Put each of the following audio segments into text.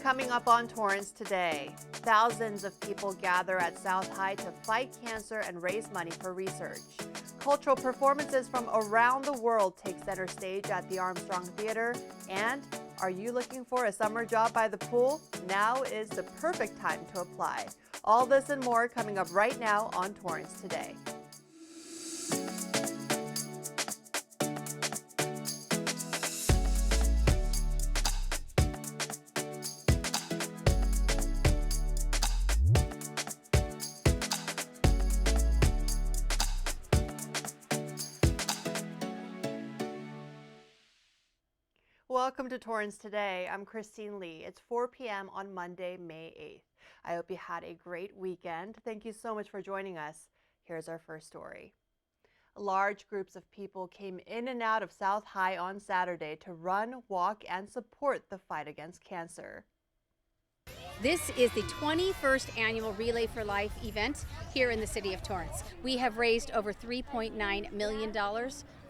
Coming up on Torrance Today, thousands of people gather at South High to fight cancer and raise money for research. Cultural performances from around the world take center stage at the Armstrong Theater. And are you looking for a summer job by the pool? Now is the perfect time to apply. All this and more coming up right now on Torrance Today. Welcome to Torrance Today. I'm Christine Lee. It's 4 p.m. on Monday, May 8th. I hope you had a great weekend. Thank you so much for joining us. Here's our first story. Large groups of people came in and out of South High on Saturday to run, walk, and support the fight against cancer. This is the 21st annual Relay for Life event here in the City of Torrance. We have raised over $3.9 million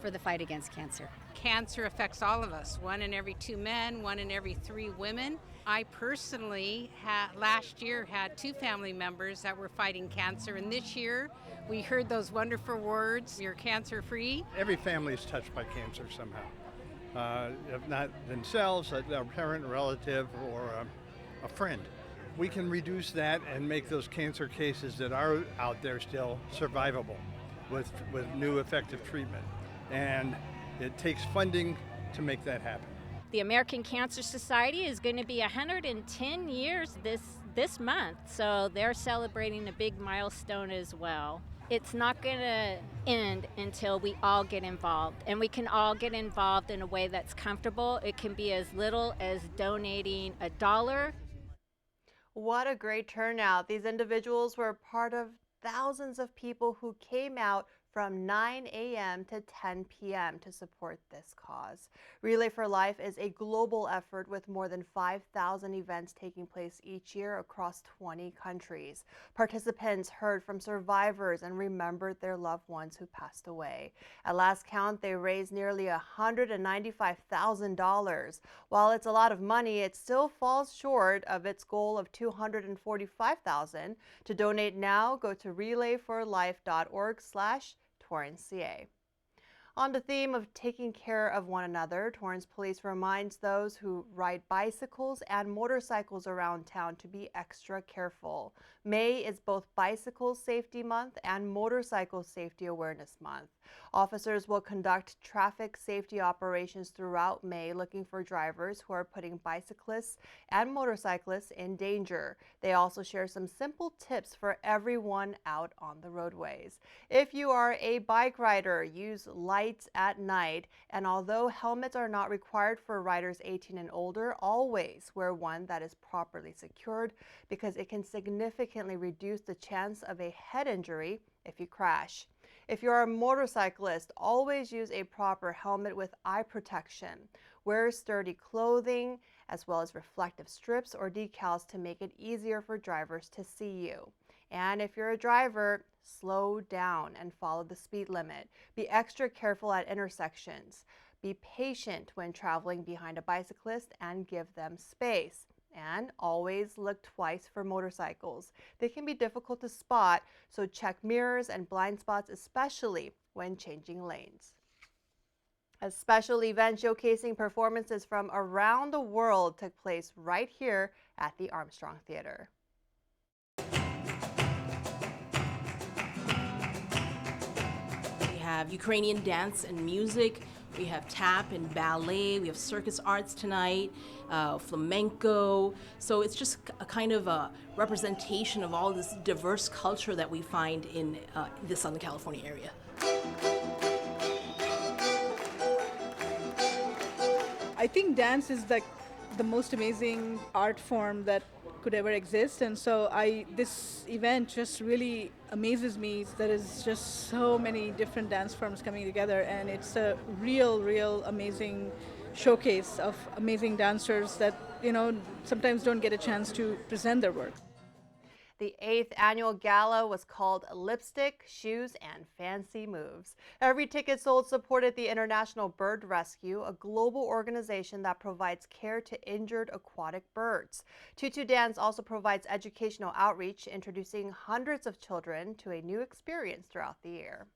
for the fight against cancer. Cancer affects all of us, 1 in every 2 men, 1 in every 3 women. I personally last year had 2 family members that were fighting cancer, and this year we heard those wonderful words, "You're cancer free." Every family is touched by cancer somehow. If not themselves, a parent, a relative, or a friend. We can reduce that and make those cancer cases that are out there still survivable with new effective treatment. And it takes funding to make that happen. The American Cancer Society is going to be 110 years this month, so they're celebrating a big milestone as well. It's not going to end until we all get involved, and we can all get involved in a way that's comfortable. It can be as little as donating $1. What a great turnout. These individuals were part of thousands of people who came out from 9 a.m. to 10 p.m. to support this cause. Relay for Life is a global effort with more than 5,000 events taking place each year across 20 countries. Participants heard from survivors and remembered their loved ones who passed away. At last count, they raised nearly $195,000. While it's a lot of money, it still falls short of its goal of $245,000. To donate now, go to relayforlife.org/TorranceCA. On the theme of taking care of one another, Torrance Police reminds those who ride bicycles and motorcycles around town to be extra careful. May is both Bicycle Safety Month and Motorcycle Safety Awareness Month. Officers will conduct traffic safety operations throughout May, looking for drivers who are putting bicyclists and motorcyclists in danger. They also share some simple tips for everyone out on the roadways. If you are a bike rider, use lights at night, and although helmets are not required for riders 18 and older, always wear one that is properly secured because it can significantly reduce the chance of a head injury if you crash. If you're a motorcyclist, always use a proper helmet with eye protection. Wear sturdy clothing as well as reflective strips or decals to make it easier for drivers to see you. And if you're a driver, slow down and follow the speed limit. Be extra careful at intersections. Be patient when traveling behind a bicyclist and give them space. And always look twice for motorcycles. They can be difficult to spot, so check mirrors and blind spots, especially when changing lanes. A special event showcasing performances from around the world took place right here at the Armstrong Theater. We have Ukrainian dance and music. We have tap and ballet. We have circus arts tonight, flamenco. So it's just a kind of a representation of all this diverse culture that we find in the Southern California area. I think dance is like the most amazing art form that could ever exist, and so this event just really amazes me. There is just so many different dance forms coming together, and it's a real amazing showcase of amazing dancers that sometimes don't get a chance to present their work. The 8th annual gala was called Lipstick, Shoes, and Fancy Moves. Every ticket sold supported the International Bird Rescue, a global organization that provides care to injured aquatic birds. Tutu Dance also provides educational outreach, introducing hundreds of children to a new experience throughout the year.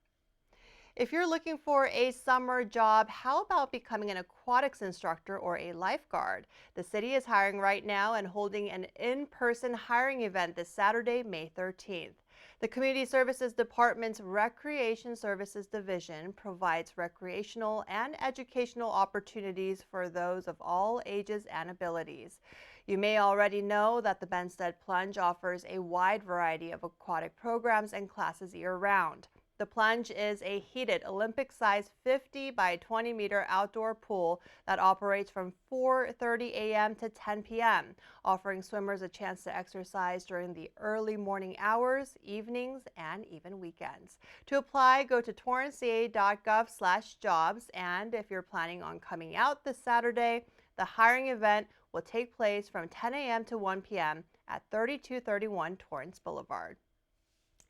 If you're looking for a summer job, how about becoming an aquatics instructor or a lifeguard? The city is hiring right now and holding an in-person hiring event this Saturday, May 13th. The Community Services Department's Recreation Services Division provides recreational and educational opportunities for those of all ages and abilities. You may already know that the Benstead Plunge offers a wide variety of aquatic programs and classes year-round. The Plunge is a heated Olympic-sized 50 by 20 meter outdoor pool that operates from 4:30 a.m. to 10 p.m., offering swimmers a chance to exercise during the early morning hours, evenings, and even weekends. To apply, go to torranceca.gov/jobs, and if you're planning on coming out this Saturday, the hiring event will take place from 10 a.m. to 1 p.m. at 3231 Torrance Boulevard.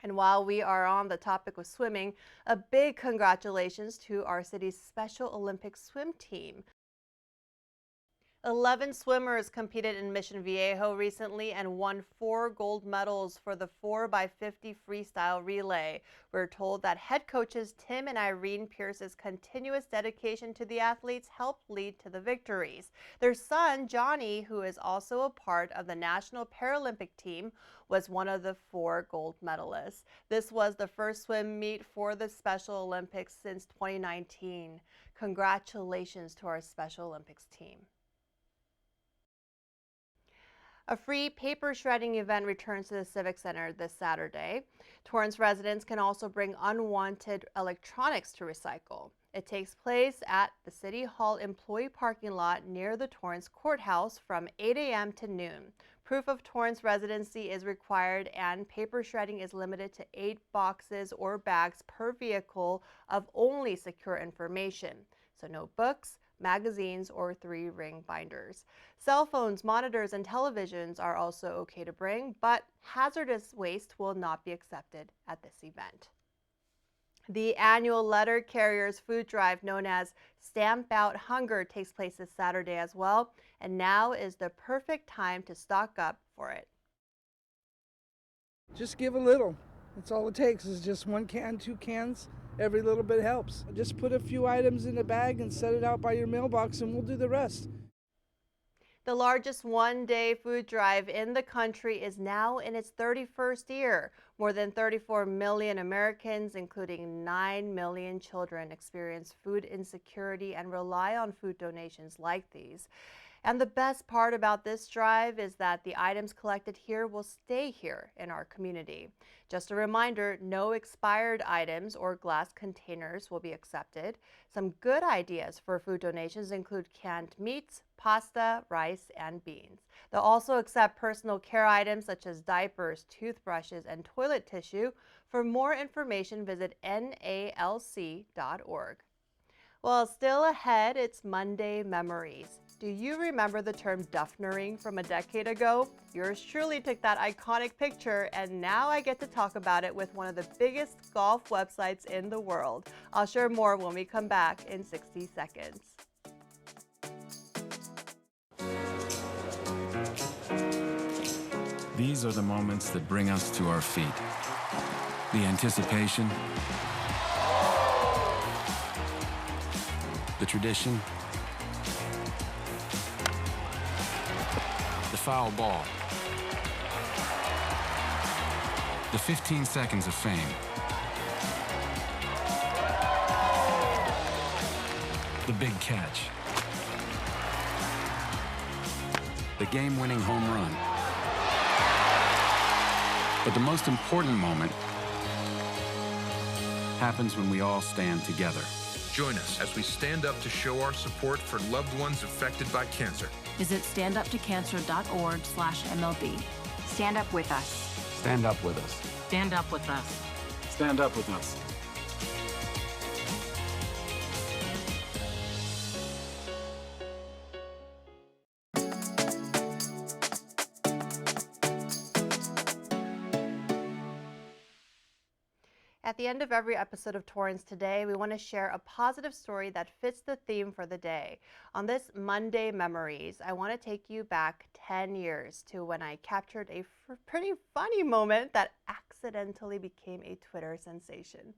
And while we are on the topic of swimming, a big congratulations to our city's Special Olympics swim team. 11 swimmers competed in Mission Viejo recently and won 4 gold medals for the 4x50 freestyle relay. We're told that head coaches Tim and Irene Pierce's continuous dedication to the athletes helped lead to the victories. Their son, Johnny, who is also a part of the National Paralympic team, was one of the 4 gold medalists. This was the first swim meet for the Special Olympics since 2019. Congratulations to our Special Olympics team. A free paper shredding event returns to the Civic Center this Saturday. Torrance residents can also bring unwanted electronics to recycle. It takes place at the City Hall employee parking lot near the Torrance Courthouse from 8 a.m. to noon. Proof of Torrance residency is required, and paper shredding is limited to 8 boxes or bags per vehicle of only secure information. So no books, magazines, or 3-ring binders. Cell phones, monitors, and televisions are also okay to bring, but hazardous waste will not be accepted at this event. The annual letter carriers food drive known as Stamp Out Hunger takes place this Saturday as well, and now is the perfect time to stock up for it. Just give a little. That's all it takes is just 1 can, 2 cans. Every little bit helps. Just put a few items in a bag and set it out by your mailbox and we'll do the rest. The largest one-day food drive in the country is now in its 31st year. More than 34 million Americans, including 9 million children, experience food insecurity and rely on food donations like these. And the best part about this drive is that the items collected here will stay here in our community. Just a reminder, no expired items or glass containers will be accepted. Some good ideas for food donations include canned meats, pasta, rice, and beans. They'll also accept personal care items such as diapers, toothbrushes, and toilet tissue. For more information, visit nalc.org. Well, still ahead, it's Monday Memories. Do you remember the term duffnering from a decade ago? Yours truly took that iconic picture, and now I get to talk about it with one of the biggest golf websites in the world. I'll share more when we come back in 60 seconds. These are the moments that bring us to our feet. The anticipation, the tradition, the foul ball, the 15 seconds of fame, the big catch, the game-winning home run. But the most important moment happens when we all stand together. Join us as we stand up to show our support for loved ones affected by cancer. Visit standuptocancer.org/MLB. Stand up with us. Stand up with us. Stand up with us. Stand up with us. At the end of every episode of Torrance Today, we want to share a positive story that fits the theme for the day. On this Monday Memories, I want to take you back 10 years to when I captured a pretty funny moment that accidentally became a Twitter sensation.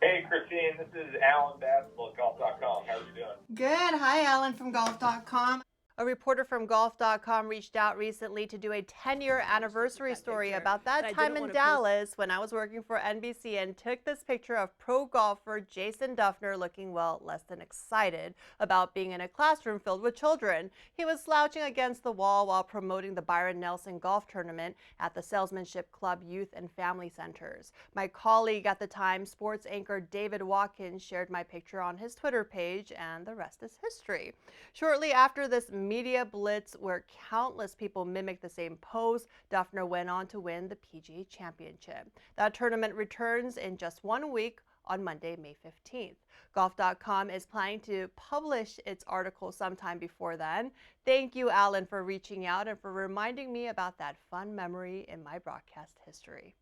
Hey, Christine, this is Alan Bassel at golf.com. How are you doing? Good. Hi, Alan from golf.com. A reporter from golf.com reached out recently to do a 10-year anniversary story about that time in Dallas when I was working for NBC and took this picture of pro golfer Jason Duffner looking, well, less than excited about being in a classroom filled with children. He was slouching against the wall while promoting the Byron Nelson Golf Tournament at the Salesmanship Club Youth and Family Centers. My colleague at the time, sports anchor David Watkins, shared my picture on his Twitter page, and the rest is history. Shortly after this media blitz where countless people mimicked the same pose, Duffner went on to win the PGA Championship. That tournament returns in just 1 week on Monday, May 15th. Golf.com is planning to publish its article sometime before then. Thank you, Alan, for reaching out and for reminding me about that fun memory in my broadcast history.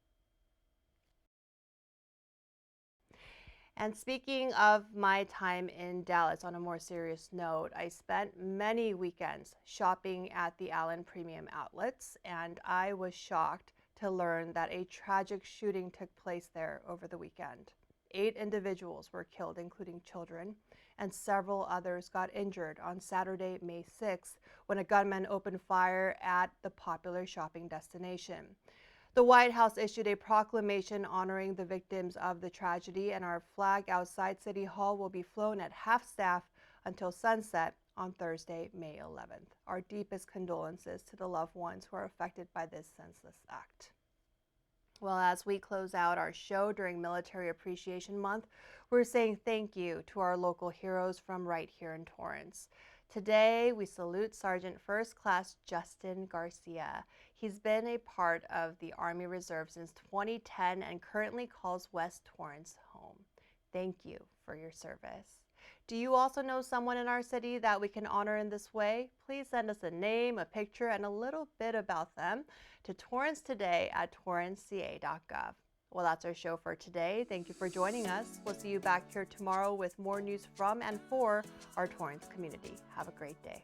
And speaking of my time in Dallas, on a more serious note, I spent many weekends shopping at the Allen Premium Outlets, and I was shocked to learn that a tragic shooting took place there over the weekend. 8 individuals were killed, including children, and several others got injured on Saturday, May 6th, when a gunman opened fire at the popular shopping destination. The White House issued a proclamation honoring the victims of the tragedy, and our flag outside City Hall will be flown at half-staff until sunset on Thursday, May 11th. Our deepest condolences to the loved ones who are affected by this senseless act. Well, as we close out our show during Military Appreciation Month, we're saying thank you to our local heroes from right here in Torrance. Today, we salute Sergeant First Class Justin Garcia. He's been a part of the Army Reserve since 2010 and currently calls West Torrance home. Thank you for your service. Do you also know someone in our city that we can honor in this way? Please send us a name, a picture, and a little bit about them to torrancetoday@torranceca.gov. Well, that's our show for today. Thank you for joining us. We'll see you back here tomorrow with more news from and for our Torrance community. Have a great day.